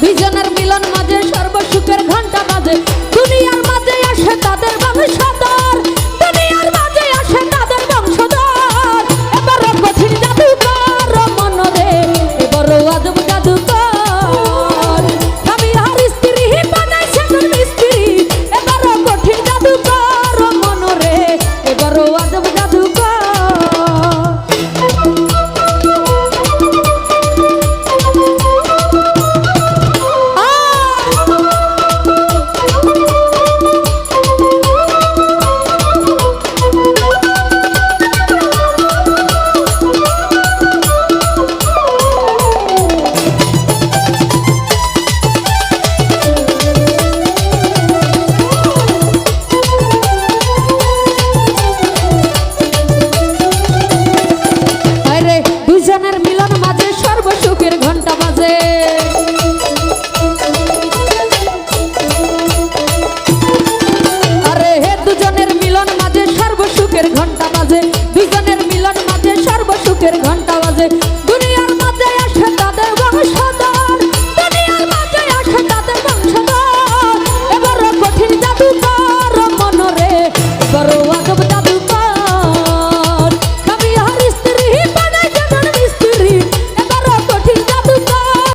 দুইজনের মিলন মাঝে সর্বসুখের ঘন্টা বাজে দুনিয়ার মাঝে আসে তাদের বংশধর দুনিয়ার মাঝে আসে তাদের বংশধর এবার কঠিন জাদুকর মনরে এবার আজব জাদুকর আমি আর স্ত্রী বানাইছে মিস্ত্রি এবার কঠিন জাদুকর মনরে এবার আজব জাদুকর দুইজনের মিলন মাঝে সর্বসুখের ঘন্টা বাজে